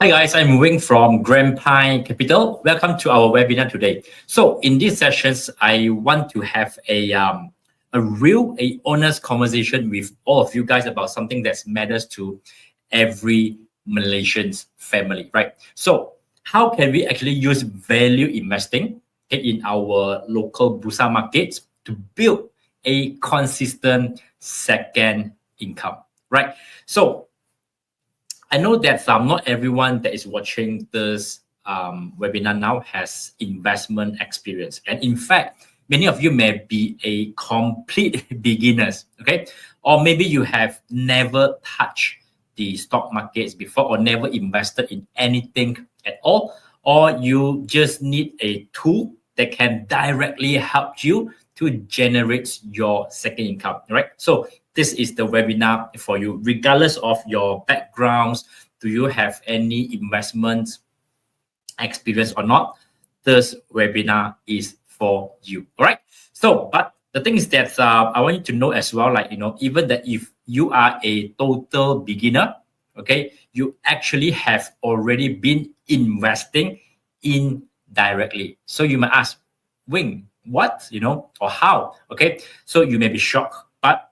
Hi guys, I'm Wing from Grand Pine Capital. Welcome to our webinar today. So in these sessions, I want to have a honest conversation with all of you guys about something that matters to every Malaysian's family, right? So how can we actually use value investing in our local bursa markets to build a consistent second income, right? So I know that not everyone that is watching this webinar now has investment experience. And in fact, many of you may be a complete beginners, okay? Or maybe you have never touched the stock markets before or never invested in anything at all, or you just need a tool that can directly help you to generate your second income, right? So this is the webinar for you, regardless of your backgrounds. Do you have any investment experience or not? This webinar is for you. All right. So, but the thing is that I want you to know as well, even that if you are a total beginner, okay, you actually have already been investing indirectly. So you might ask, Wing, what, or how? Okay. So you may be shocked, but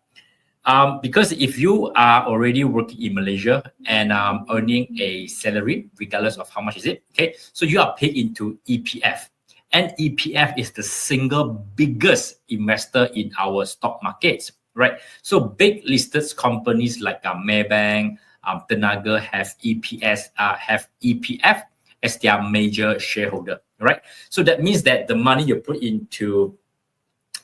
because if you are already working in Malaysia and earning a salary, regardless of how much is it, okay, so you are paid into EPF. And EPF is the single biggest investor in our stock markets, right? So big listed companies like Maybank, Tenaga have EPF as their major shareholder, right? So that means that the money you put into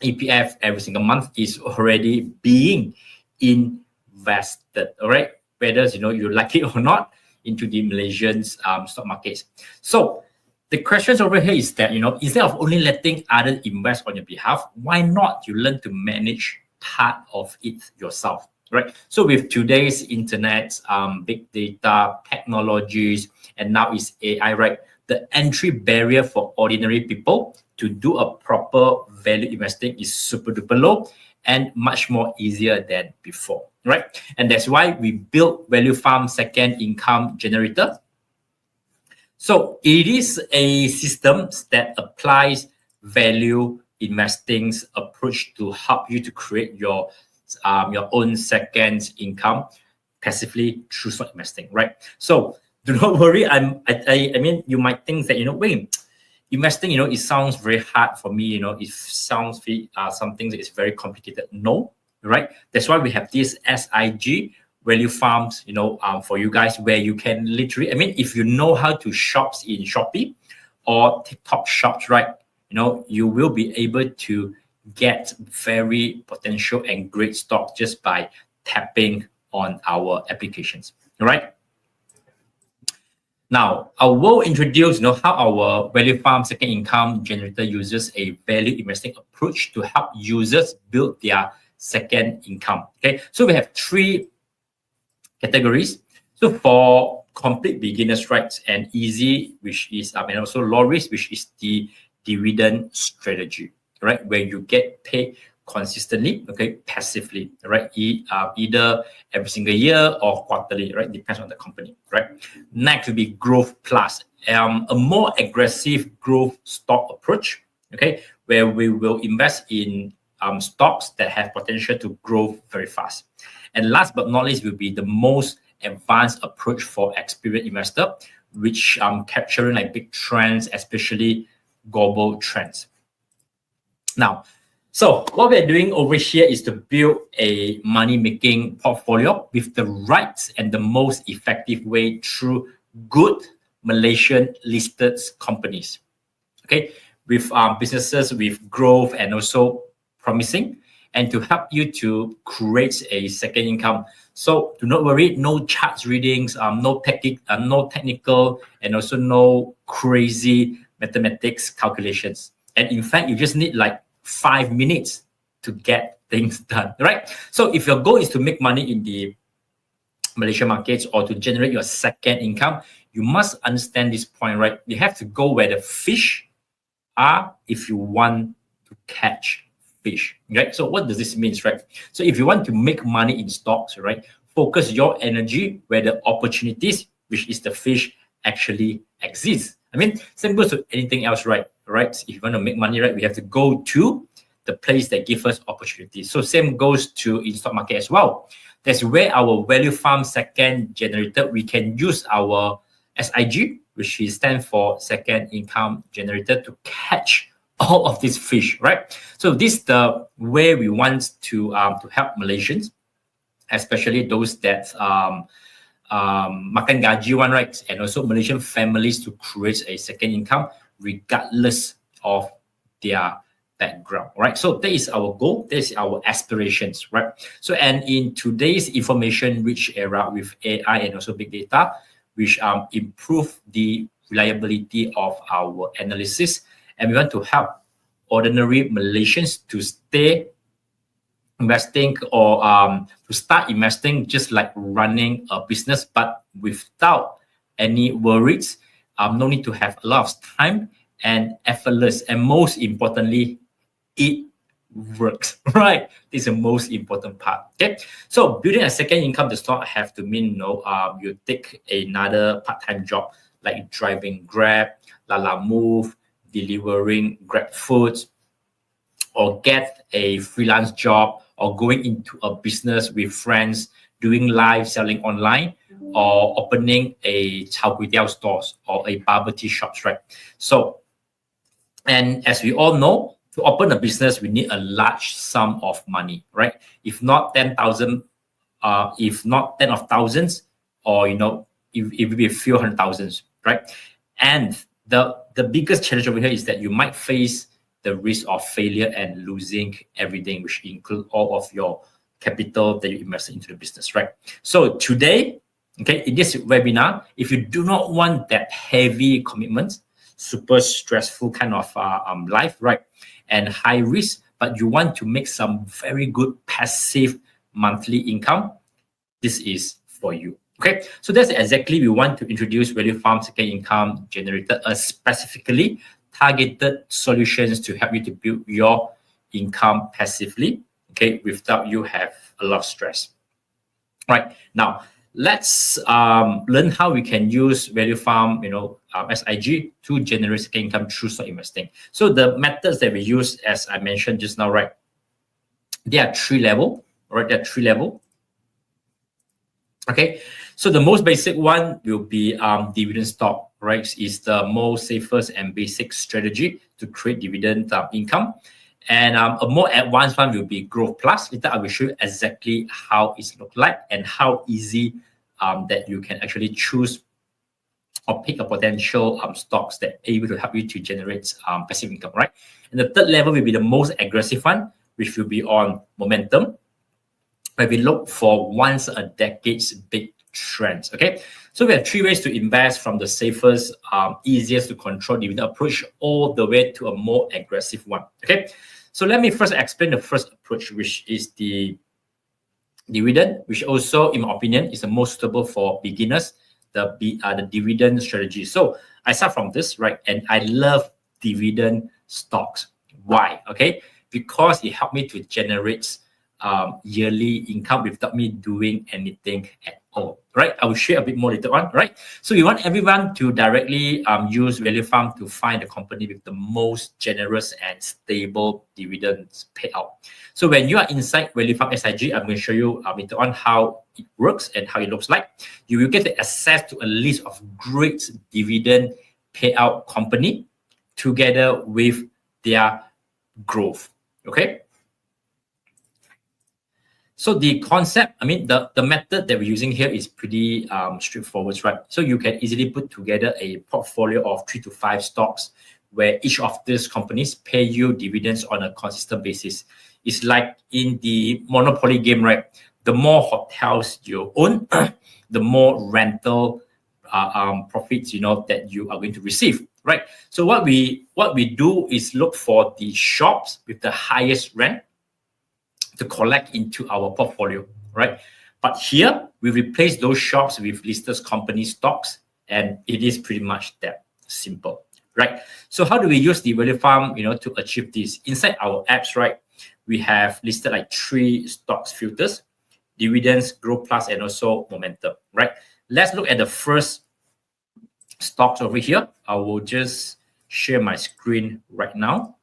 EPF every single month is already being invested, all right? Whether you like it or not, into the Malaysian stock markets. So the questions over here is that instead of only letting others invest on your behalf, why not you learn to manage part of it yourself, right? So with today's internet, big data technologies, and now it's AI, right? The entry barrier for ordinary people to do a proper value investing is super duper low and much more easier than before, right? And that's why we built Value Farm Second Income Generator. So it is a system that applies value investing's approach to help you to create your own second income passively through stock investing, right? So do not worry. I mean, you might think that wait, investing, it sounds very hard for me. It sounds something that is very complicated. No, right? That's why we have this SIG Value Farms, for you guys, where you can literally, if you know how to shop in Shopee or TikTok shops, right? You will be able to get very potential and great stock just by tapping on our applications, all right? Now, I will introduce how our Value Farm Second Income Generator uses a value investing approach to help users build their second income. Okay, so we have three categories. So for complete beginners, right, and easy, which is and also low risk, which is the dividend strategy, right, where you get paid consistently, okay, passively, right? Either every single year or quarterly, right? Depends on the company, right? Next will be growth plus, a more aggressive growth stock approach, okay, where we will invest in stocks that have potential to grow very fast. And last but not least will be the most advanced approach for experienced investor, which capturing like big trends, especially global trends. Now, so what we're doing over here is to build a money-making portfolio with the right and the most effective way through good Malaysian listed companies. Okay, with businesses with growth and also promising, and to help you to create a second income. So do not worry, no charts readings, no technical, and also no crazy mathematics calculations. And in fact, you just need like 5 minutes to get things done, right? So if your goal is to make money in the Malaysian markets or to generate your second income, you must understand this point, right? You have to go where the fish are if you want to catch fish, right? So what does this mean, right? So if you want to make money in stocks, right, focus your energy where the opportunities, which is the fish, actually exists. I mean, same goes to anything else, right? If you want to make money, right, we have to go to the place that gives us opportunities. So same goes to in stock market as well. That's where our value farm second generator, we can use our SIG, which is stand for second income generator, to catch all of these fish, right? So this is the way we want to help Malaysians, especially those that makan gaji one, right? And also Malaysian families to create a second income regardless of their background, right? So that is our goal, that is our aspirations, right? So, and in today's information rich era with AI and also big data, which improve the reliability of our analysis, and we want to help ordinary Malaysians to stay investing or to start investing just like running a business, but without any worries. No need to have a lot of time and effortless, and most importantly, it works, right? This is the most important part. Okay, so building a second income does not have to mean you take another part-time job like driving Grab, Lala Move, delivering Grab foods, or get a freelance job, or going into a business with friends, doing live selling online, or opening a chao kway teow stores or a bubble tea shops, right? So, and as we all know, to open a business, we need a large sum of money, right? If not 10,000, if not 10 of thousands, or it will be a few hundred thousands, right? And the biggest challenge over here is that you might face the risk of failure and losing everything, which include all of your capital that you invested into the business, right? So today, okay, in this webinar, if you do not want that heavy commitment, super stressful kind of life, right, and high risk, but you want to make some very good passive monthly income, this is for you. Okay, so that's exactly we want to introduce Value Farm Second Income Generator, specifically targeted solutions to help you to build your income passively, okay, without you have a lot of stress. Right, now let's learn how we can use Value Farm, SIG to generate second income through stock investing. So the methods that we use, as I mentioned just now, right, there are three levels, right? There are three levels. Okay, so the most basic one will be dividend stock, right? Is the most safest and basic strategy to create dividend income. And a more advanced one will be Growth Plus. Later, I will show you exactly how it looks like and how easy that you can actually choose or pick a potential stocks that are able to help you to generate passive income, right? And the third level will be the most aggressive one, which will be on momentum, where we look for once a decade's big trends. Okay, so we have three ways to invest, from the safest, easiest to control dividend approach, all the way to a more aggressive one. Okay, so let me first explain the first approach, which is the dividend, which also, in my opinion, is the most suitable for beginners, the dividend strategy. So I start from this, right? And I love dividend stocks. Why? Okay, because it helped me to generate yearly income without me doing anything at all, right? I will share a bit more later on, right? So we want everyone to directly use Value Farm to find the company with the most generous and stable dividends payout. So when you are inside Value Farm SIG, I'm going to show you later on how it works and how it looks like. You will get access to a list of great dividend payout company together with their growth, okay? So the concept, I mean, the method that we're using here is pretty straightforward, right? So you can easily put together a portfolio of 3 to 5 stocks where each of these companies pay you dividends on a consistent basis. It's like in the Monopoly game, right? The more hotels you own, the more rental profits, that you are going to receive, right? So what we do is look for the shops with the highest rent to collect into our portfolio, right? But here we replace those shops with listed company stocks, and it is pretty much that simple, right? So how do we use the Value Farm, to achieve this? Inside our apps, right, we have listed like 3 stocks filters: dividends, Growth Plus, and also momentum, right? Let's look at the first stocks over here. I will just share my screen right now.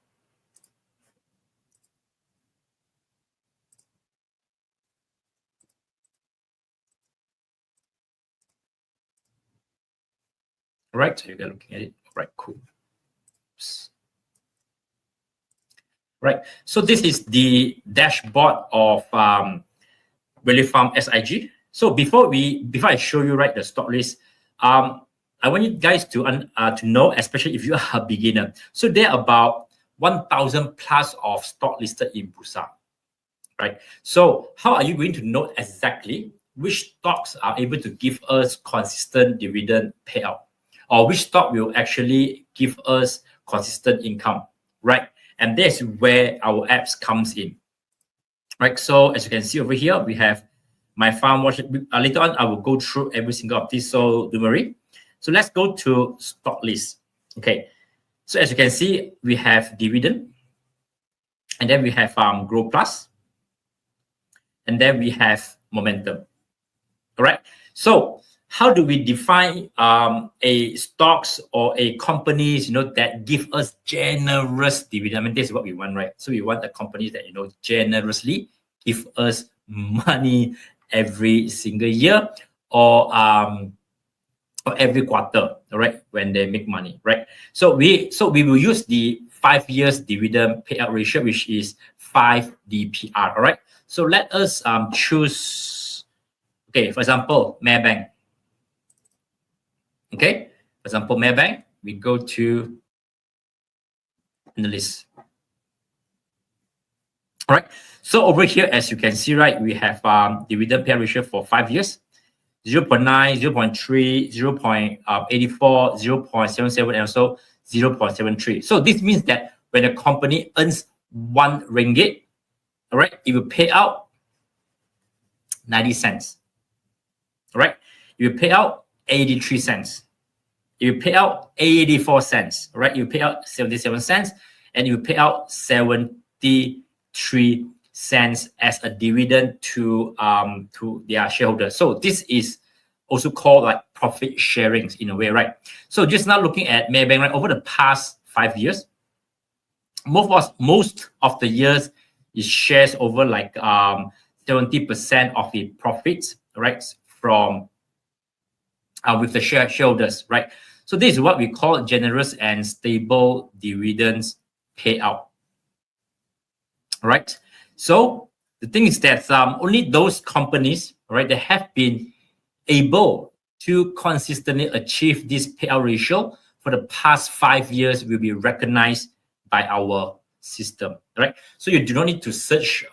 All right, so you're looking at it. All right, cool. Oops. Right, so this is the dashboard of Value Farm SIG. So before I show you the stock list, I want you guys to know, especially if you are a beginner. So there are about 1,000 plus of stock listed in Bursa, right? So how are you going to know exactly which stocks are able to give us consistent dividend payout, or which stock will actually give us consistent income, right? And that's where our apps comes in, right? So as you can see over here, we have my farm watch. Later on, I will go through every single of these, so don't worry. So let's go to stock list. Okay, so as you can see, we have dividend, and then we have Grow Plus, and then we have momentum. All right, so how do we define a stocks or a companies, that give us generous dividend? I mean, this is what we want, right? So we want the companies that, generously give us money every single year, or every quarter, all right, when they make money, right? So we will use the 5 years dividend payout ratio, which is 5 DPR, all right? So let us choose, okay, for example, Maybank. Okay, for example, Maybank, we go to the list. All right, so over here, as you can see, right, we have dividend payout ratio for 5 years, 0.9, 0.3, 0.84, 0.77, and also 0.73. So this means that when a company earns 1 ringgit, all right, it will pay out 90 cents. All right, it will pay out 83 cents. You pay out 84 cents, right? You pay out 77 cents, and you pay out 73 cents as a dividend to their shareholders. So this is also called like profit sharings in a way, right? So just now looking at Maybank, right? Over the past 5 years, most of the years it shares over like 70% of the profits, right? From with the shareholders, right? So this is what we call generous and stable dividends payout, right? So the thing is that only those companies, right, that have been able to consistently achieve this payout ratio for the past 5 years will be recognized by our system, right? So you do not need to search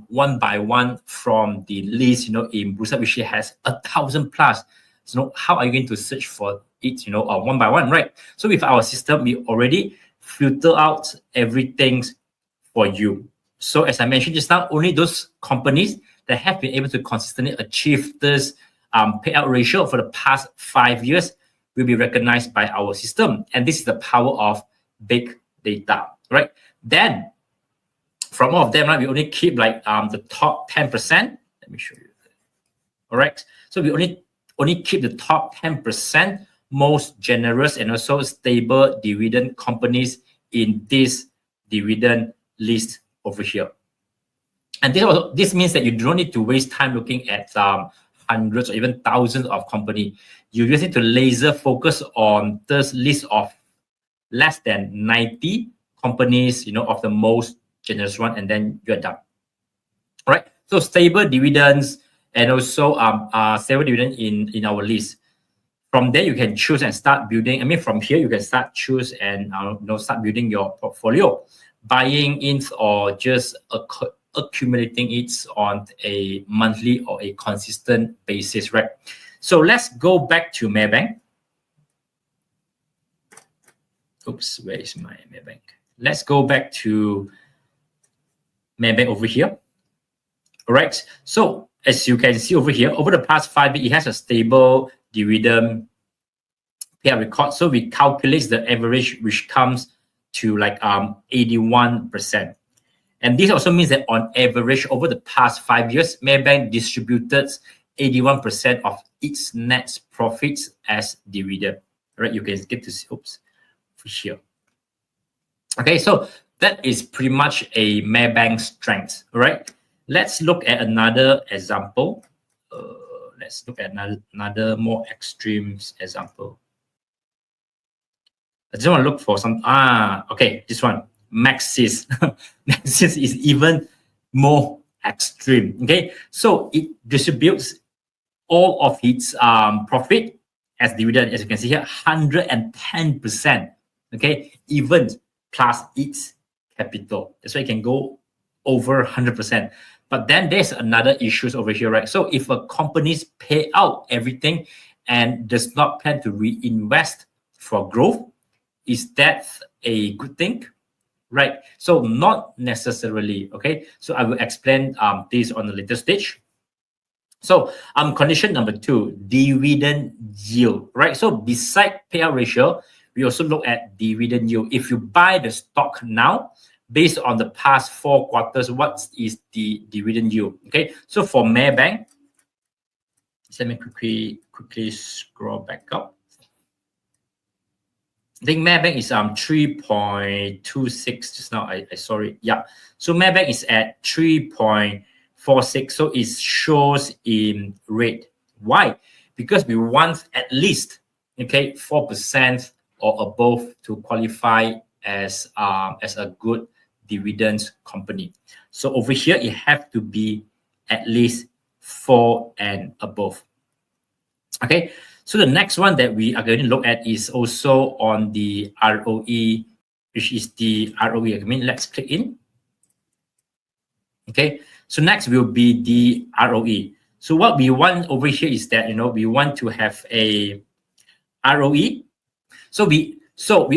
one by one from the list, in Bursa, which has 1,000 plus. So how are you going to search for it, one by one, right? So with our system, we already filter out everything for you. So as I mentioned just now, only those companies that have been able to consistently achieve this payout ratio for the past 5 years will be recognized by our system. And this is the power of big data, right? Then from all of them, right, we only keep like the top 10%. Let me show you. All right. So we only keep the top 10% most generous and also stable dividend companies in this dividend list over here. And this means that you don't need to waste time looking at hundreds or even thousands of companies. You just need to laser focus on this list of less than 90 companies, of the most generous one, and then you're done. All right. So stable dividends and also stable dividend in our list. From there, you can choose and start building. I mean, from here, you can start choose and start building your portfolio, buying in or just accumulating it on a monthly or a consistent basis, right? So let's go back to Maybank. Oops, where is my Maybank? Let's go back to Maybank over here. All right. So as you can see over here, over the past 5 years, it has a stable dividend payout record. So we calculate the average, which comes to like 81%. And this also means that on average, over the past 5 years, Maybank distributed 81% of its net profits as dividend, right? You can get to see, oops, for here. Okay, so that is pretty much a Maybank strength, all right? Let's look at another example. Let's look at another more extreme example. I just want to look for some, okay, this one, Maxis. Maxis is even more extreme, okay? So it distributes all of its profit as dividend, as you can see here, 110%, okay? Even plus its capital. That's why it can go over 100%. But then there's another issues over here, right? So if a company's pay out everything and does not plan to reinvest for growth, is that a good thing? Right? So not necessarily, okay? So I will explain this on a later stage. So condition number 2, dividend yield, right? So beside payout ratio, we also look at dividend yield. If you buy the stock now, based on the past 4 quarters, what is the dividend yield? Okay, so for Maybank, let me quickly scroll back up. I think Maybank is 3.26 just now. I sorry, yeah. So Maybank is at 3.46. So it shows in red. Why? Because we want at least 4% or above to qualify as a good dividends company. So over here, it have to be at least 4 and above. Okay, so the next one that we are going to look at is also on the ROE, which is the ROE. I mean, let's click in. Okay, so next will be the ROE. So what we want over here is that, we want to have a ROE. So we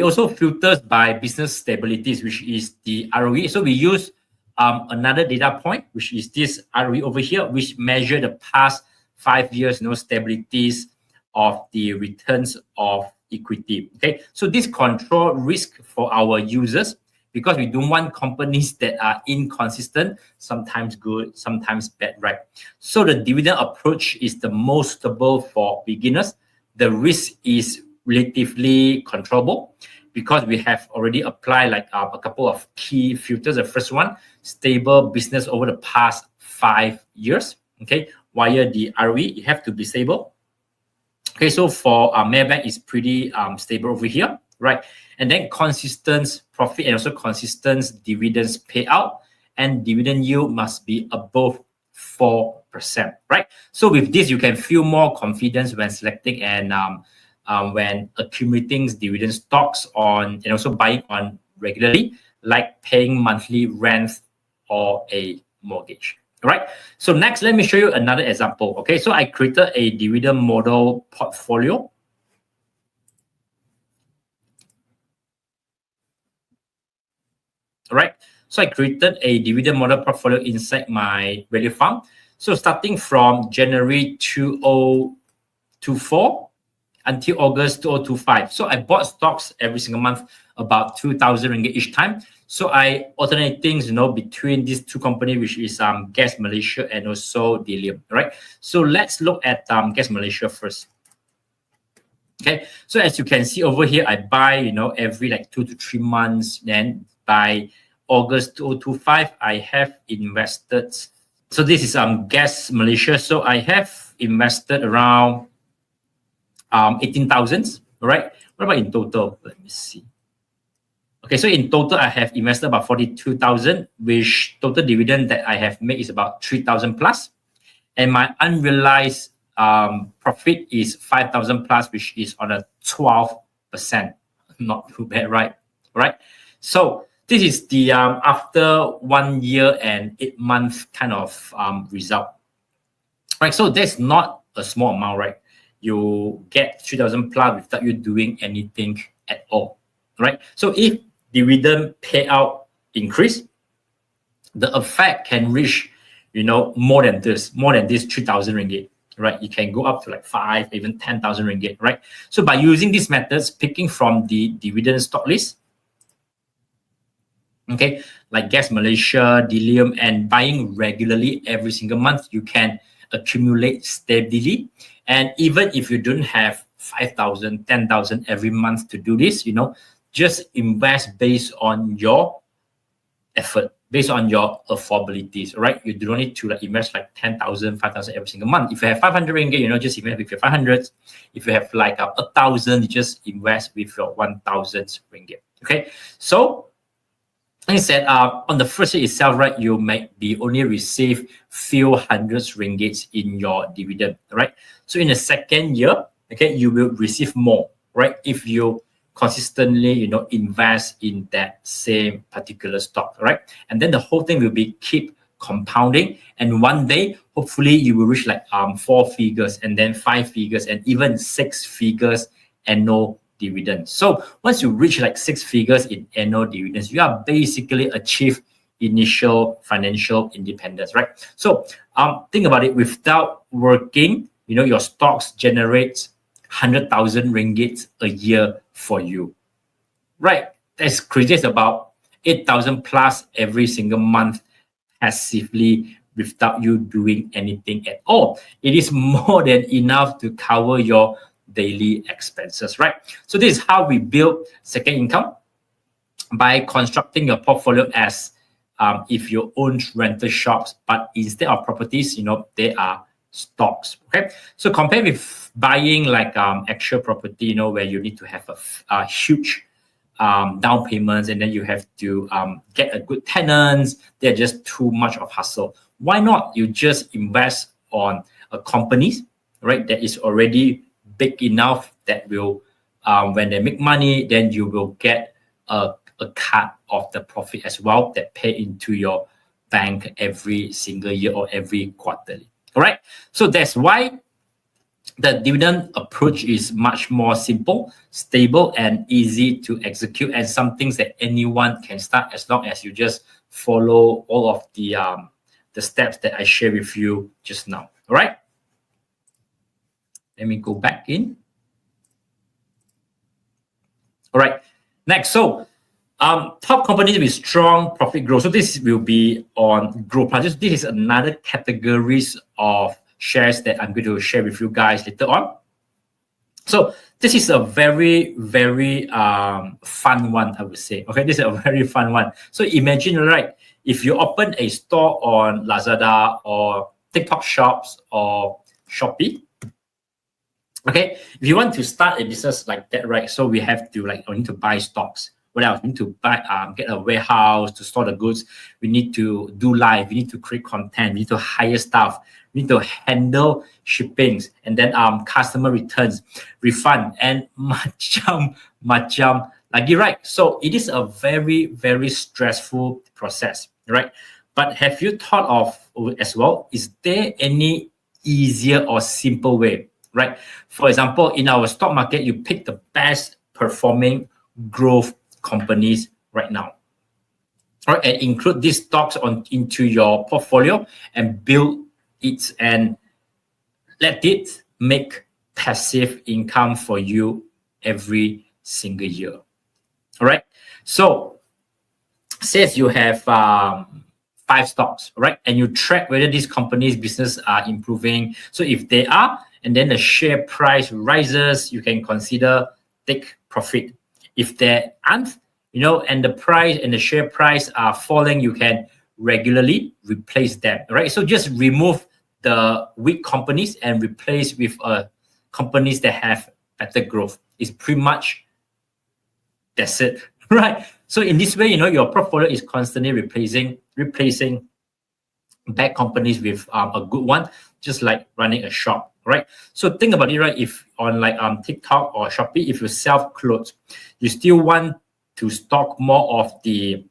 also filter by business stabilities, which is the ROE. So we use another data point, which is this ROE over here, which measure the past 5 years, stabilities of the returns of equity. Okay, so this control risk for our users, because we don't want companies that are inconsistent, sometimes good, sometimes bad, right? So the dividend approach is the most stable for beginners. The risk is relatively controllable because we have already applied like a couple of key filters. The first one, stable business over the past 5 years. Okay, while the ROE, you have to be stable. Okay, so for Maybank is pretty stable over here, right? And then consistent profit and also consistent dividends payout, and dividend yield must be above 4%, right? So with this, you can feel more confidence when selecting and when accumulating dividend stocks on and also buying on regularly, like paying monthly rent or a mortgage. All right. So next, let me show you another example. Okay, so I created a dividend model portfolio. All right. So I created a dividend model portfolio inside my value fund. So starting from January 2024 until August 2025. So I bought stocks every single month, about 2,000 ringgit each time. So I alternate things, between these two companies, which is Gas Malaysia and also Delium, right? So let's look at Gas Malaysia first. Okay, so as you can see over here, I buy, every like 2 to 3 months. Then by August 2025, I have invested. So this is Gas Malaysia. So I have invested around 18,000, right? What about in total? Let me see. Okay, so in total, I have invested about 42,000, which total dividend that I have made is about 3,000 plus. And my unrealized profit is 5,000 plus, which is on a 12%. Not too bad, right? Right. So this is the after 1 year and 8 months kind of result. Right. So that's not a small amount, right? You get 3,000 plus without you doing anything at all, right? So if dividend payout increase, the effect can reach, more than this 3,000 ringgit, right? You can go up to like 5, even 10,000 ringgit, right? So by using these methods, picking from the dividend stock list, okay, like Gas Malaysia, Delium, and buying regularly every single month, you can accumulate steadily. And even if you don't have 5,000, 10,000 every month to do this, just invest based on your effort, based on your affordabilities, right? You do not need to invest 10,000, 5,000 every single month. If you have 500 ringgit, just invest with your 500. If you have 1,000, you just invest with your 1,000 ringgit. Okay, so like I said, on the first year itself, right, you might be only receive few hundreds ringgits in your dividend, right? So in the second year, okay, you will receive more, right? If you consistently, invest in that same particular stock, right? And then the whole thing will be keep compounding. And one day, hopefully, you will reach 4 figures, and then 5 figures, and even 6 figures annual dividends. So once you reach 6 figures in annual dividends, you are basically achieve initial financial independence, right? So think about it. Without working, your stocks generate 100,000 ringgit a year for you, right? That's crazy. It's about 8,000 plus every single month passively without you doing anything at all. It is more than enough to cover your daily expenses, right? So this is how we build second income, by constructing your portfolio as if you own rental shops, but instead of properties, they are stocks. Okay, so compare with buying actual property, where you need to have a huge down payments, and then you have to get a good tenants. They're just too much of hassle. Why not you just invest on a companies, right, that is already big enough that will when they make money, then you will get a cut of the profit as well that pay into your bank every single year or every quarterly. All right, so that's why the dividend approach is much more simple, stable, and easy to execute, and some things that anyone can start as long as you just follow all of the steps that I shared with you just now. All right, let me go back in. All right, next, so top companies with strong profit growth. So this will be on growth projects. This is another categories of shares that I'm going to share with you guys later on. So this is a very, very fun one, I would say. Okay, this is a very fun one. So imagine, right, if you open a store on Lazada or TikTok shops or Shopee. Okay, if you want to start a business like that, right? So we have to we need to buy stocks. What else? We need to buy, get a warehouse to store the goods. We need to do live. We need to create content. We need to hire staff. We need to handle shippings, and then customer returns, refund, and macam lagi, right? So it is a very, very stressful process, right? But have you thought of as well, is there any easier or simple way, right? For example, in our stock market, you pick the best performing growth companies right now. All right, and include these stocks into your portfolio and build it and let it make passive income for you every single year. All right, so says you have 5 stocks, right? And you track whether these companies' business are improving. So if they are, and then the share price rises, you can consider take profit. If they aren't, and the price and the share price are falling, you can regularly replace them, right? So just remove the weak companies and replace with companies that have better growth. It's pretty much that's it, right? So in this way, your portfolio is constantly replacing bad companies with a good one, just like running a shop, right? So think about it, right? If on TikTok or Shopee, if you sell clothes, you still want to stock more of the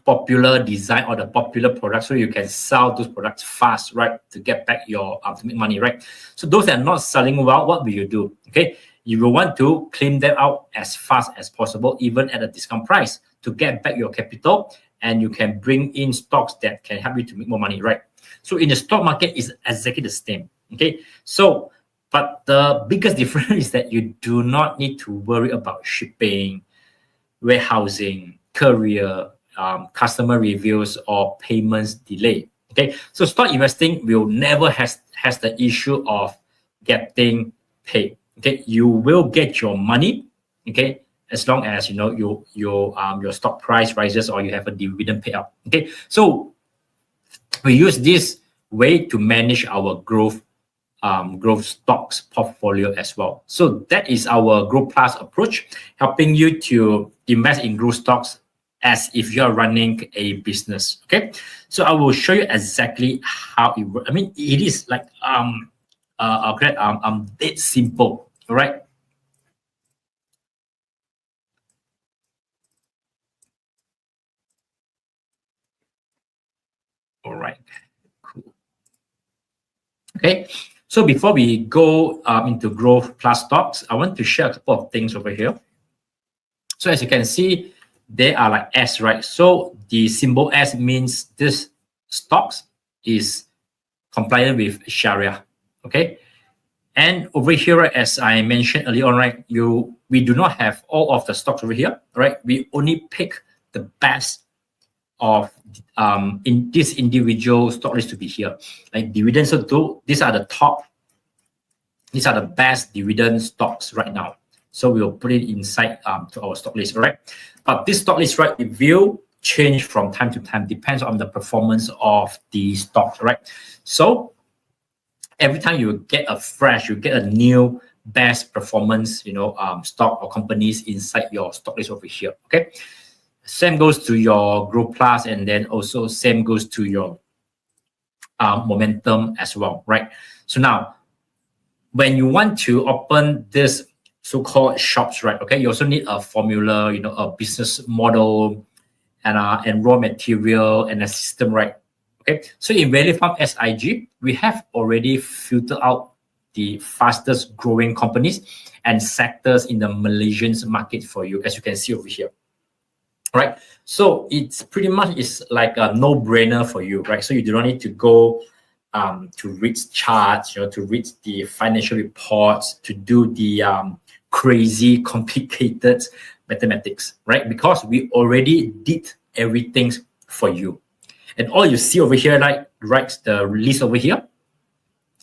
popular design or the popular products, so you can sell those products fast, right? To get back your to make money, right? So those that are not selling well, what will you do? Okay, you will want to clean them out as fast as possible, even at a discount price, to get back your capital, and you can bring in stocks that can help you to make more money, right? So in the stock market, is exactly the same. Okay, so but the biggest difference is that you do not need to worry about shipping, warehousing, courier, customer reviews, or payments delay. Okay, so stock investing will never has the issue of getting paid. Okay, you will get your money. Okay, as long as your stock price rises or you have a dividend payout. Okay, so we use this way to manage our growth stocks portfolio as well. So that is our Growth Plus approach, helping you to invest in growth stocks as if you're running a business. Okay, so I will show you exactly how it works. I mean, it is like dead simple. All right. All right. Cool. Okay. So before we go into Growth Plus stocks, I want to share a couple of things over here. So as you can see, they are like S, right? So the symbol S means this stocks is compliant with Sharia. Okay. And over here, right, as I mentioned earlier on, right, we do not have all of the stocks over here, right? We only pick the best of in this individual stock list to be here. Like dividends, so these are the best dividend stocks right now. So we'll put it inside to our stock list, all right? But this stock list, right, it will change from time to time, depends on the performance of the stock, right? So every time you get a new best performance, stock or companies inside your stock list over here, okay? Same goes to your Growth Plus, and then also same goes to your momentum as well, right? So now, when you want to open this so-called shops, right? Okay, you also need a formula, a business model, and raw material and a system, right? Okay, so in Value Farm SIG, we have already filtered out the fastest growing companies and sectors in the Malaysian market for you, as you can see over here. Right, so it's pretty much is like a no-brainer for you, right? So you do not need to go to read charts, to read the financial reports, to do the crazy complicated mathematics, right? Because we already did everything for you, and all you see over here, like right, the list over here,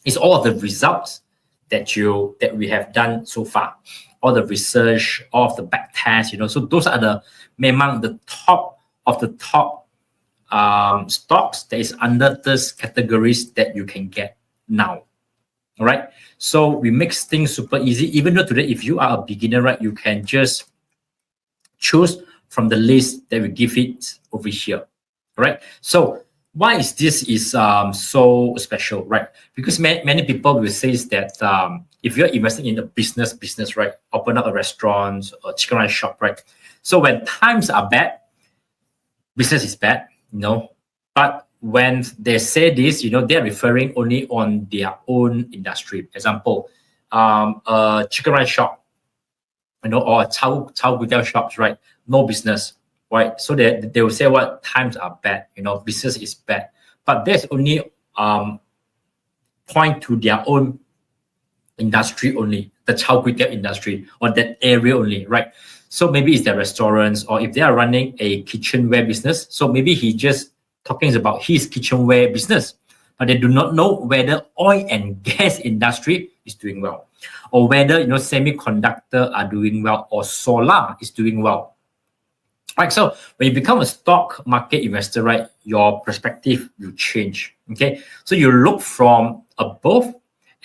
is all of the results that we have done so far, all the research, all of the back tests, so those are the top of the top stocks that is under this categories that you can get now. All right, so we make things super easy. Even though today, if you are a beginner, right, you can just choose from the list that we give it over here. All right, so why is this so special, right? Because many people will say that if you're investing in a business, right, open up a restaurant or chicken rice shop, right? So when times are bad, business is bad, but when they say this, they're referring only on their own industry. Example, a chicken rice shop, or a chow guitar shops, right? No business, right? So they will say what times are bad, business is bad, but that's only point to their own industry only, the chow guitar industry, or that area only, right? So maybe it's their restaurants, or if they are running a kitchenware business, so maybe he just talking about his kitchenware business, but they do not know whether oil and gas industry is doing well, or whether semiconductor are doing well, or solar is doing well. Right, so when you become a stock market investor, right, your perspective will change. Okay, so you look from above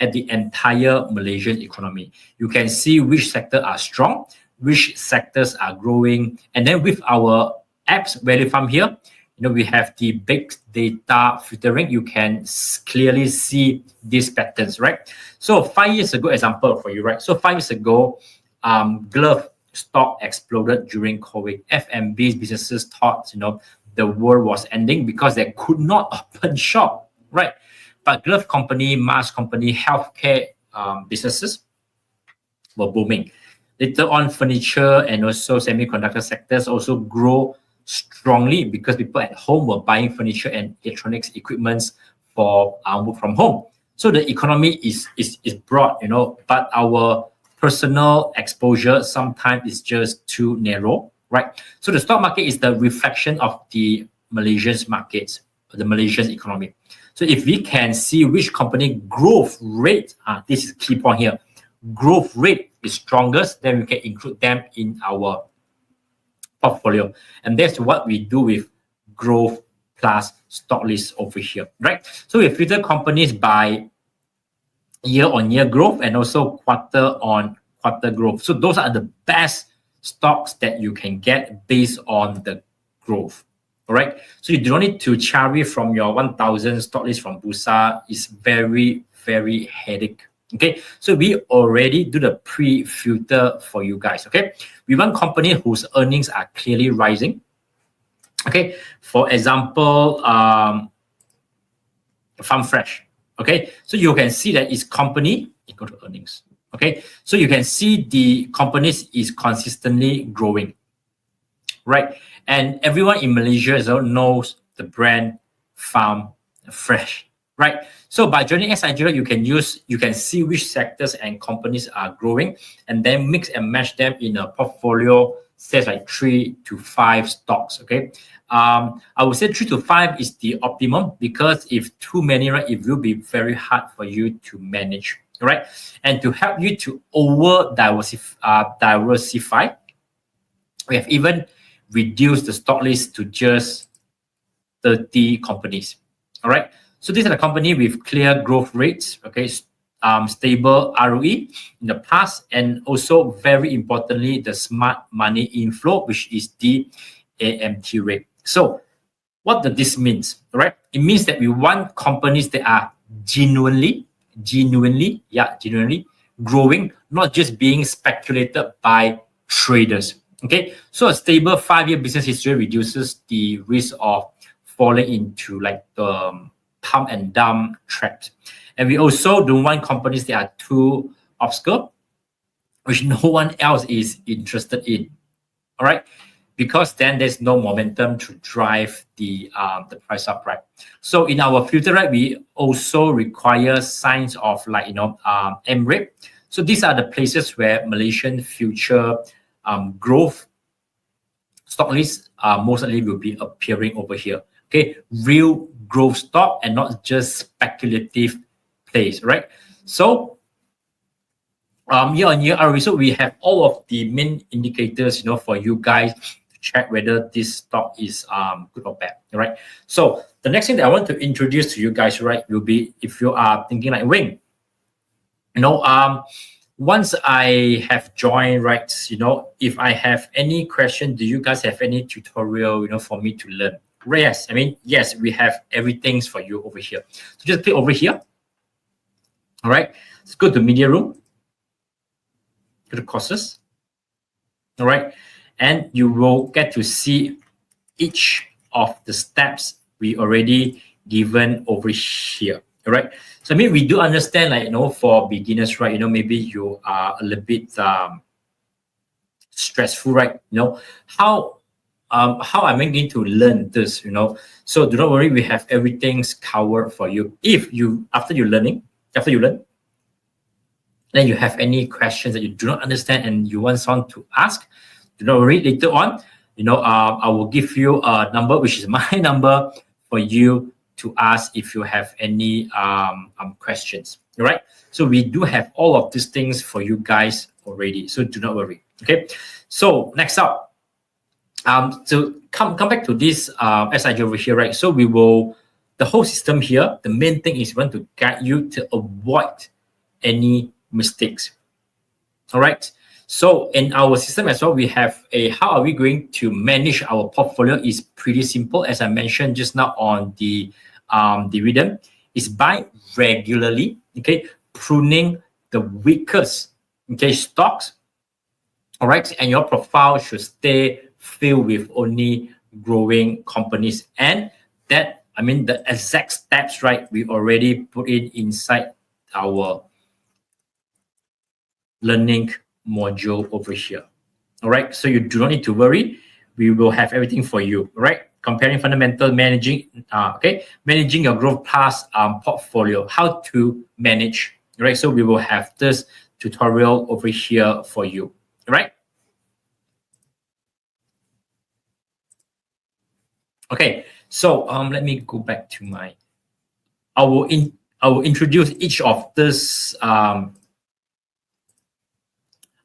at the entire Malaysian economy. You can see which sector are strong, which sectors are growing, and then with our apps Value Farm here, we have the big data filtering. You can clearly see these patterns, right? So 5 years ago, example for you, right? So 5 years ago, glove stock exploded during COVID. F&B businesses thought, the world was ending because they could not open shop, right? But glove company, mask company, healthcare businesses were booming. Later on, furniture and also semiconductor sectors also grow strongly because people at home were buying furniture and electronics equipments for work from home. So the economy is broad, but our personal exposure sometimes is just too narrow, right? So the stock market is the reflection of the Malaysian markets, the Malaysian economy. So if we can see which company growth rate, this is key point here, growth rate is strongest, then we can include them in our portfolio. And that's what we do with growth plus stock list over here, right? So we filter companies by year-on-year growth and also quarter-on-quarter growth. So those are the best stocks that you can get based on the growth. All right. So you do not need to cherry from your 1,000 stock list from Bursa. It's very, very headache. Okay. So we already do the pre-filter for you guys. Okay. We want company whose earnings are clearly rising. Okay. For example, Farm Fresh. Okay. So you can see that its company equal to earnings. Okay. So you can see the companies is consistently growing. Right. And everyone in Malaysia as well knows the brand Farm Fresh. Right. So by joining SIG, you can see which sectors and companies are growing and then mix and match them in a portfolio, say like 3 to 5 stocks. Okay. I would say 3 to 5 is the optimum, because if too many, right, it will be very hard for you to manage. Right. And to help you to diversify, we have even reduced the stock list to just 30 companies. All right. So these are the company with clear growth rates, okay, stable ROE in the past, and also very importantly, the smart money inflow, which is the AMT rate. So what does this mean? All right. It means that we want companies that are genuinely growing, not just being speculated by traders. Okay, so a stable 5-year business history reduces the risk of falling into like the pump and dump traps. And we also don't want companies that are too obscure, which no one else is interested in. All right, because then there's no momentum to drive the price up, right? So in our filter, right, we also require signs of like MREP. So these are the places where Malaysian future growth stock lists most likely will be appearing over here. Okay, real growth stock and not just speculative plays, right? So year-on-year ROE, so we have all of the main indicators, for you guys to check whether this stock is good or bad, right? So the next thing that I want to introduce to you guys, right, will be if you are thinking like Wing, once I have joined, right, if I have any question, do you guys have any tutorial, for me to learn? Yes, yes, we have everything for you over here. So just click over here. All right, let's go to media room, go to courses. All right, and you will get to see each of the steps we already given over here. All right. So we do understand, like, for beginners, right, maybe you are a little bit stressful, right? How am I going to learn this? So do not worry, we have everything's covered for you. If you after you learn, then you have any questions that you do not understand and you want someone to ask, do not worry. Later on, I will give you a number, which is my number, for you to ask if you have any questions. All right. So we do have all of these things for you guys already. So do not worry. Okay. So next up, so come back to this SIG over here, right? So the whole system here, the main thing is we want to guide you to avoid any mistakes. All right. So in our system as well, we have how are we going to manage our portfolio is pretty simple. As I mentioned just now on the dividend, is by regularly, pruning the weakest, stocks. All right. And your profile should stay filled with only growing companies. And that, the exact steps, right, we already put it inside our learning module over here. All right. So you do not need to worry. We will have everything for you. All right. Comparing fundamental, managing your growth plus portfolio, how to manage. All right. So we will have this tutorial over here for you. All right. Okay. So let me go back to my I will introduce each of this.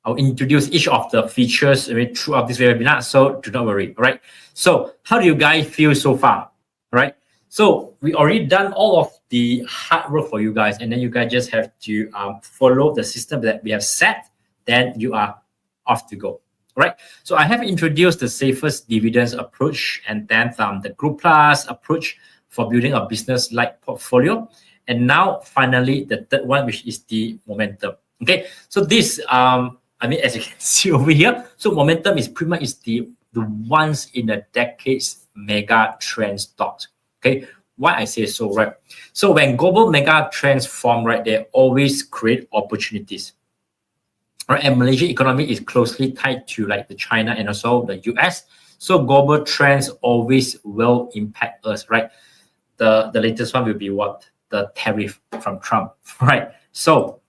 I'll introduce each of the features throughout this webinar, so do not worry. All right. So how do you guys feel so far? All right. So we already done all of the hard work for you guys, and then you guys just have to follow the system that we have set. Then you are off to go. All right. So I have introduced the safest dividends approach, and then the Group Plus approach for building a business-like portfolio. And now finally the third one, which is the momentum. Okay. So this I mean, as you can see over here, so momentum is pretty much the once in a decades mega trend stocks. Okay, why I say so, right? So when global mega trends form, right, they always create opportunities. Right, and Malaysian economy is closely tied to like the China and also the US. So global trends always will impact us, right? The latest one will be what? The tariff from Trump, right? So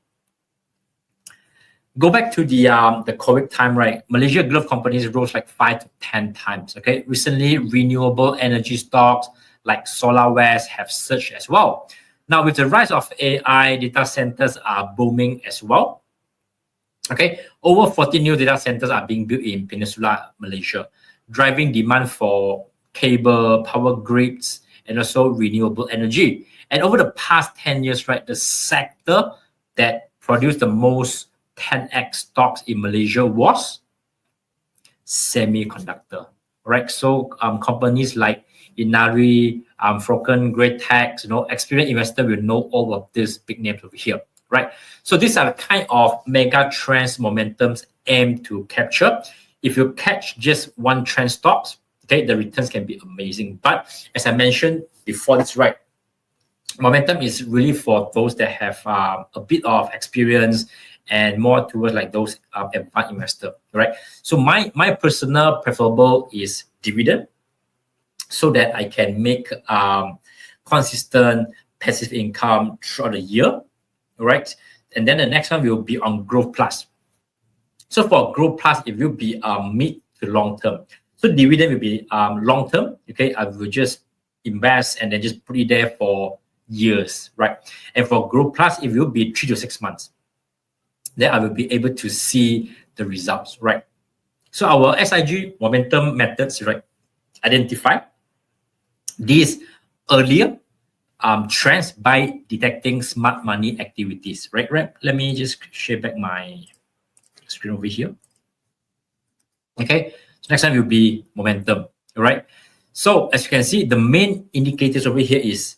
go back to the COVID time, right? Malaysia glove companies rose like 5 to 10 times. Okay, recently renewable energy stocks like SolarWest have surged as well. Now with the rise of AI, data centers are booming as well. Okay, over 40 new data centers are being built in Peninsular Malaysia, driving demand for cable, power grids, and also renewable energy. And over the past 10 years, right, the sector that produced the most 10x stocks in Malaysia was semiconductor, right? So companies like Inari, Froken, Great Tech, experienced investor will know all of these big names over here, right? So these are the kind of mega trends momentums aim to capture. If you catch just one trend stocks, okay, the returns can be amazing. But as I mentioned before, this right, momentum is really for those that have a bit of experience and more towards like those advanced investor, right? So my personal preferable is dividend, so that I can make consistent passive income throughout the year, right? And then the next one will be on Growth Plus. So for Growth Plus, it will be mid to long term. So dividend will be long term. Okay, I will just invest and then just put it there for years, right? And for Growth Plus, it will be 3 to 6 months. Then I will be able to see the results, right? So our SIG momentum methods, right, identify these earlier trends by detecting smart money activities, right? Let me just share back my screen over here. Okay, so next time will be momentum, all right? So as you can see, the main indicators over here is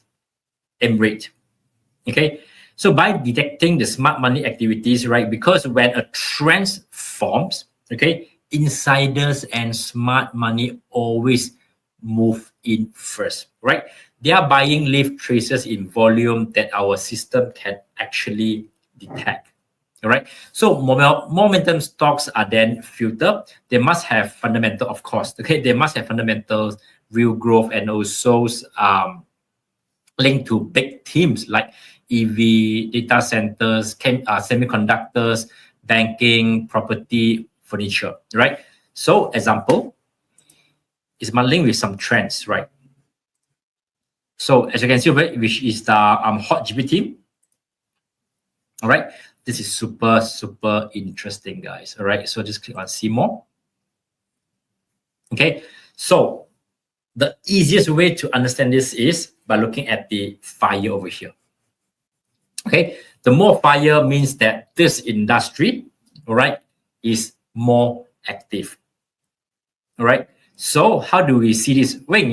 M rate, okay? So by detecting the smart money activities, right, because when a trend forms, okay, insiders and smart money always move in first, right? They are buying leave traces in volume that our system can actually detect, all right? So momentum stocks are then filtered. They must have fundamental, of course, okay? They must have fundamentals, real growth, and also linked to big themes like EV, data centers, semiconductors, banking, property, furniture, right? So example is my link with some trends, right? So as you can see, which is the hot GPT. All right, this is super interesting, guys. All right, so just click on see more. Okay, so the easiest way to understand this is by looking at the fire over here. Okay, the more fire means that this industry, all right, is more active. All right, so how do we see this? When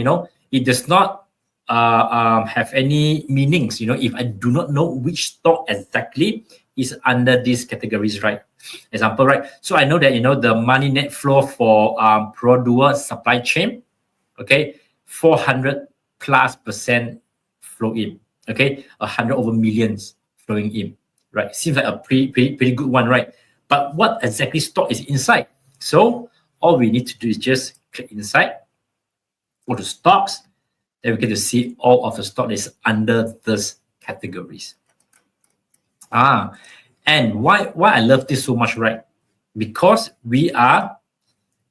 it does not have any meanings. If I do not know which stock exactly is under these categories, right? Example, right? So I know that the money net flow for Produa supply chain, okay, 400+% flow in, okay, 100 over millions flowing in, right? Seems like a pretty good one, right? But what exactly stock is inside? So all we need to do is just click inside, go to stocks, then we get to see all of the stock that is under these categories. And why I love this so much, right? Because we are,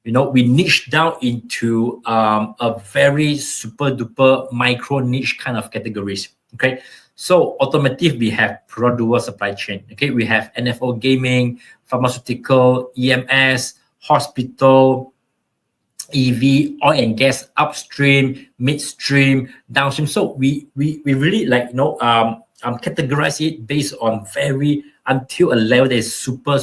we niche down into a very super duper micro niche kind of categories. Okay, So automotive, we have product dual supply chain. Okay, we have NFO gaming, pharmaceutical, EMS, hospital, EV, oil and gas, upstream, midstream, downstream. So we really categorize it based on very until a level that is super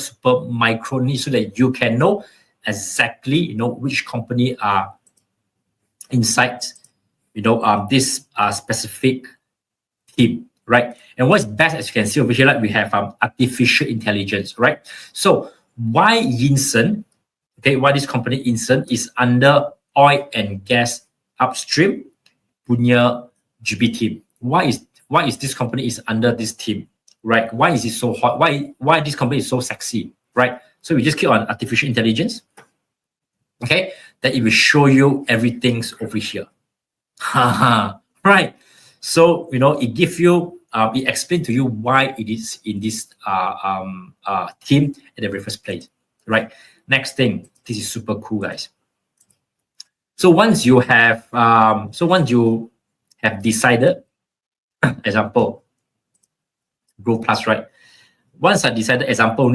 micro niche, so that you can know exactly which company are inside this specific team, right? And what's best, as you can see over here, like we have artificial intelligence, right? So why Yinsen? Okay, why this company Yinsen is under oil and gas upstream punya GB team? Why is this company is under this team, right? Why is it so hot? Why this company is so sexy, right? So we just click on artificial intelligence. Okay, then it will show you everything's over here. Right. So it gives you it explains to you why it is in this team in the very first place, right? Next thing, this is super cool, guys. So once you have decided, example, Grow Plus, right? Once I decided, example,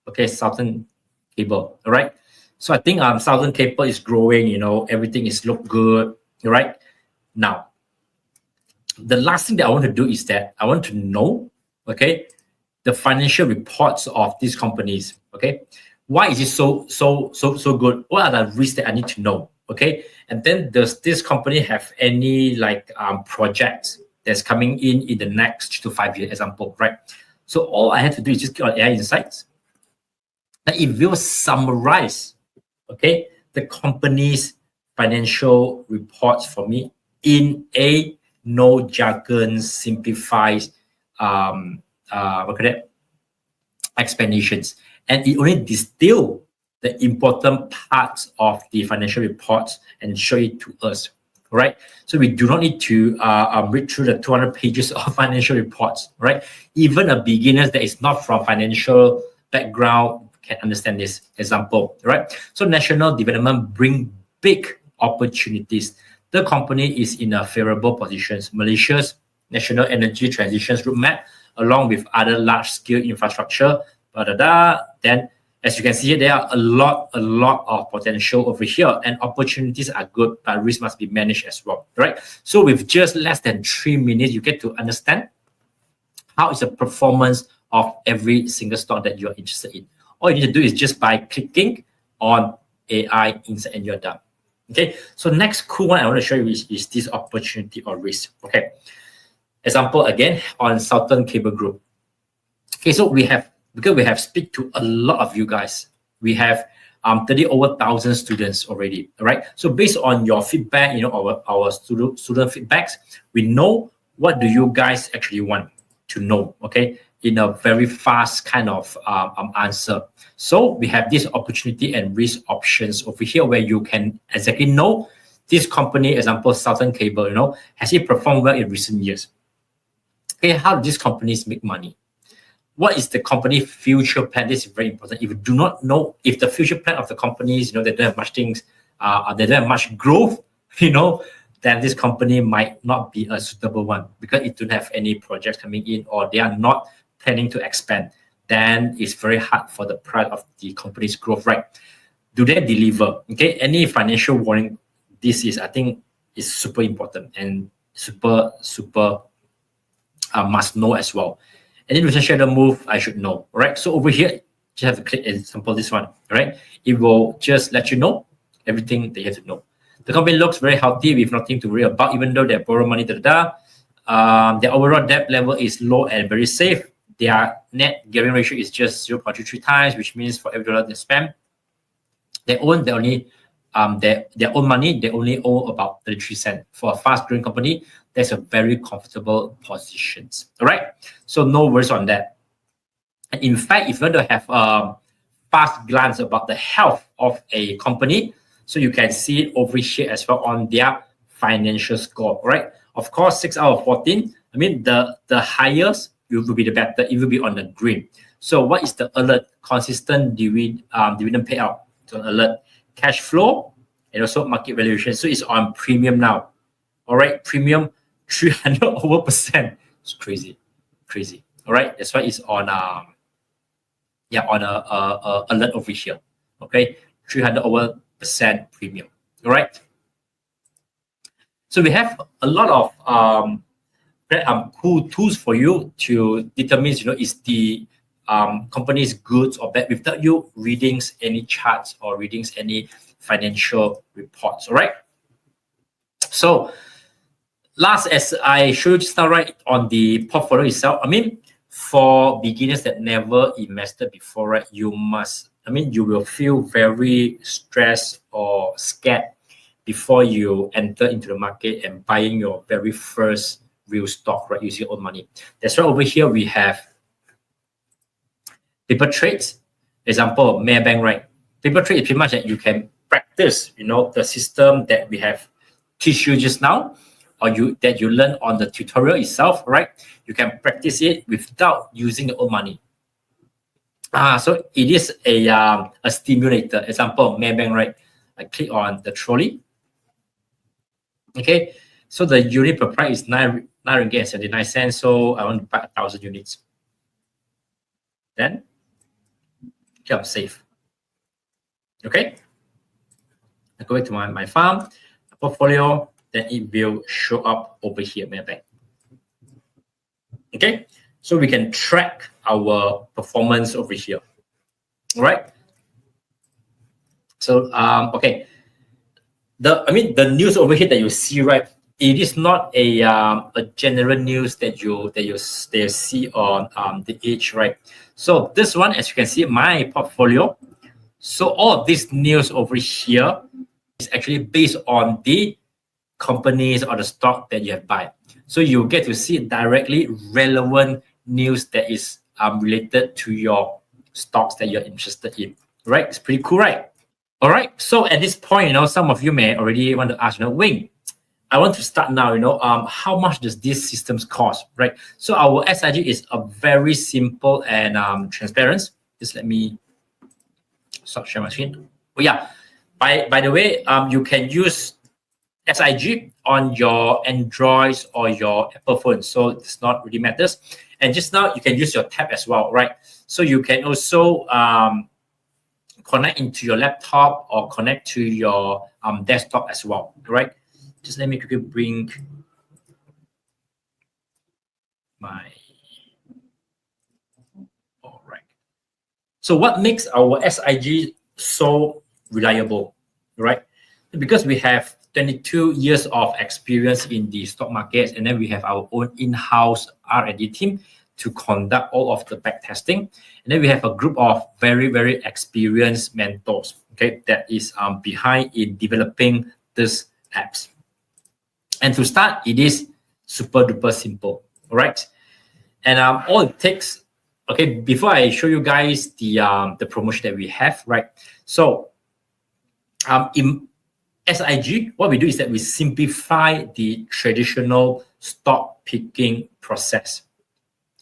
okay, Southern Cable, all right. So I think Southern Cable is growing. Everything is look good, right? Now, the last thing that I want to do is that I want to know, okay, the financial reports of these companies. Okay, why is it so good? What are the risks that I need to know? Okay, and then does this company have any projects that's coming in the next 3 to 5 years? Example, right? So all I have to do is just click on AI Insights. And it will summarize, okay, the company's financial reports for me in a no jargon, simplified explanations, and it only distill the important parts of the financial reports and show it to us, right? So we do not need to read through the 200 pages of financial reports, right? Even a beginner that is not from financial background can understand this example, right? So national development bring big opportunities. The company is in a favorable positions. Malaysia's national energy transitions roadmap, along with other large-scale infrastructure, then as you can see here, there are a lot of potential over here, and opportunities are good, but risk must be managed as well, right? So with just less than 3 minutes, you get to understand how is the performance of every single stock that you're interested in. All you need to do is just by clicking on AI Insight and you're done. Okay, so next cool one I want to show you is this opportunity or risk. Okay, example again on Southern Cable Group. Okay, so because we have speak to a lot of you guys, we have 30,000 students already. All right, so based on your feedback, our student feedbacks, we know what do you guys actually want to know. Okay, in a very fast kind of answer. So we have this opportunity and risk options over here where you can exactly know this company, example, Southern Cable, has it performed well in recent years? Okay, how do these companies make money? What is the company future plan? This is very important. If you do not know, if the future plan of the companies, they don't have much things, they don't have much growth, then this company might not be a suitable one because it don't have any projects coming in or they are not planning to expand. Then it's very hard for the price of the company's growth, right? Do they deliver? Okay, any financial warning, this is, I think, is super important and super must know as well. Any recent share move, I should know, right? So over here, just have to click example this one, right? It will just let you know everything that you have to know. The company looks very healthy with nothing to worry about, even though they borrow money, their overall debt level is low and very safe. Their net gearing ratio is just 0.33 times, which means for every dollar they spend, their own money, they only owe about 33 cents. For a fast-growing company, that's a very comfortable position. All right, so no worries on that. And in fact, if you want to have a fast glance about the health of a company, so you can see it over here as well on their financial score, right? Of course, 6 out of 14. I mean, the highest it will be the better. It will be on the green. So what is the alert? Consistent dividend payout. So alert, cash flow, and also market valuation. So it's on premium now. All right, premium 300 over percent. It's crazy. All right, that's why it's on on a alert over here. Okay, 300 over percent premium. All right. So we have a lot of cool tools for you to determine, is the company's goods or bad without you reading any charts or reading any financial reports. All right. So last, as I showed you just now, right, on the portfolio itself, I mean, for beginners that never invested before, right, you will feel very stressed or scared before you enter into the market and buying your very first real stock, right, using your own money. That's why over here we have paper trades. Example, Maybank, right? Paper trade is pretty much that you can practice, the system that we have teach you just now, or that you learn on the tutorial itself, right? You can practice it without using your own money. So it is a stimulator. Example, Maybank, right? I click on the trolley. Okay, so the unit per price is 9 ringgit and 79 cents. So I want to buy 1,000 units. Then I'm safe. Okay, I go back to my farm portfolio. Then it will show up over here, Maybank. Okay, so we can track our performance over here. All right. So okay, the news over here that you see, right? It is not a general news that you see on the Edge, right? So this one, as you can see, my portfolio. So all of this news over here is actually based on the companies or the stock that you have bought. So you get to see directly relevant news that is related to your stocks that you're interested in, right? It's pretty cool, right? All right. So at this point, some of you may already want to ask, Wing, I want to start now, how much does these systems cost, right? So our SIG is a very simple and transparent. Just let me stop sharing my screen. Oh yeah. By the way, you can use SIG on your Androids or your Apple phone, so it's not really matters. And just now you can use your tab as well, right? So you can also connect into your laptop or connect to your desktop as well, right? Just let me quickly bring my. All right. So what makes our SIG so reliable, right? Because we have 22 years of experience in the stock markets, and then we have our own in-house R&D team to conduct all of the back testing. And then we have a group of very, very experienced mentors, okay, that is behind in developing these apps. And to start, it is super duper simple, all right? And all it takes, okay, before I show you guys the promotion that we have, right? So in SIG, what we do is that we simplify the traditional stock picking process.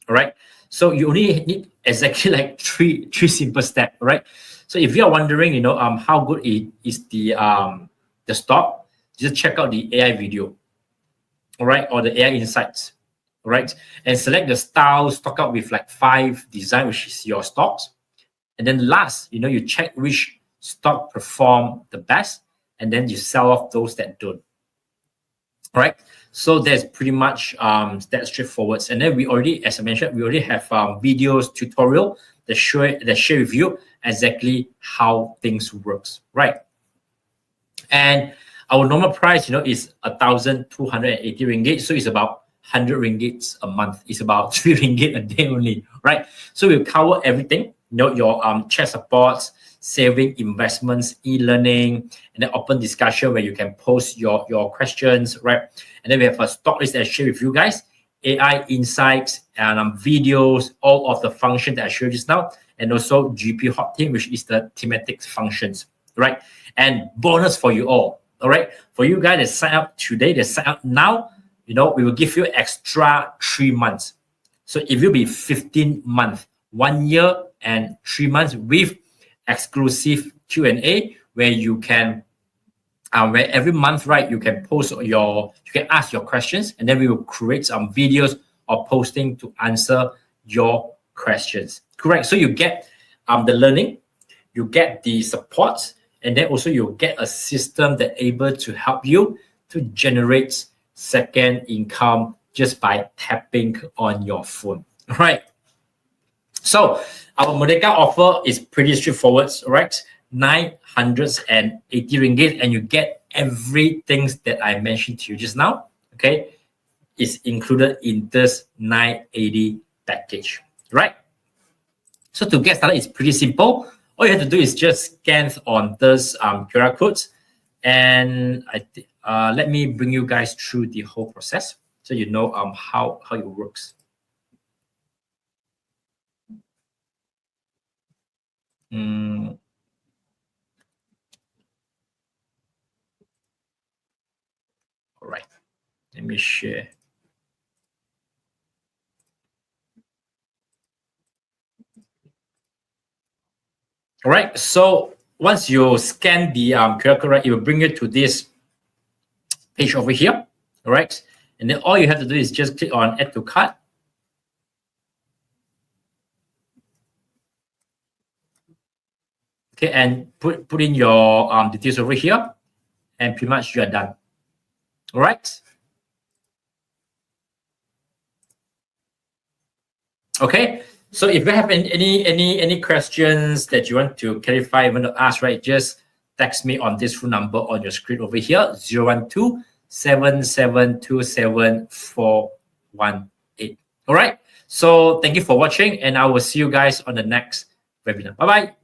All right. So you only need exactly like three simple steps. Right. So if you are wondering, how good is the stock, just check out the AI video. All right, or the AI insights. All right, and select the style, stock out with like 5 design, which is your stocks, and then last, you check which stock perform the best, and then you sell off those that don't. All right, so that's pretty much that straightforward. And then we already, as I mentioned, we already have videos, tutorial that share with you exactly how things works, right? And our normal price, is 1,280 ringgit, so it's about 100 ringgit a month. It's about 3 ringgit a day only, right? So we'll cover everything, your chat supports, saving, investments, e-learning, and then open discussion where you can post your questions, right? And then we have a stock list that I share with you guys, AI insights, and videos, all of the functions that I showed just now, and also GP hot team, which is the thematic functions, right? And bonus for you all right? For you guys that sign up today, that sign up now, we will give you extra 3 months. So it will be 15 months, 1 year and 3 months with exclusive Q&A where you can where every month, right, you can ask your questions, and then we will create some videos or posting to answer your questions. Correct. So you get the learning, you get the support, and then also you'll get a system that able to help you to generate second income just by tapping on your phone. All right. So our Merdeka offer is pretty straightforward, right? 980 ringgit, and you get everything that I mentioned to you just now. Okay, is included in this 980 package, right? So to get started, it's pretty simple. All you have to do is just scan on this QR codes, and let me bring you guys through the whole process so you know how it works. All right, let me share. All right, so once you scan the QR code, right, it will bring you to this page over here. All right, and then all you have to do is just click on add to cart. Okay, and put in your details over here, and pretty much you are done. All right. Okay. So if you have any questions that you want to clarify, you want to ask, right, just text me on this phone number on your screen over here, 012-7727-418. All right. So thank you for watching, and I will see you guys on the next webinar. Bye-bye.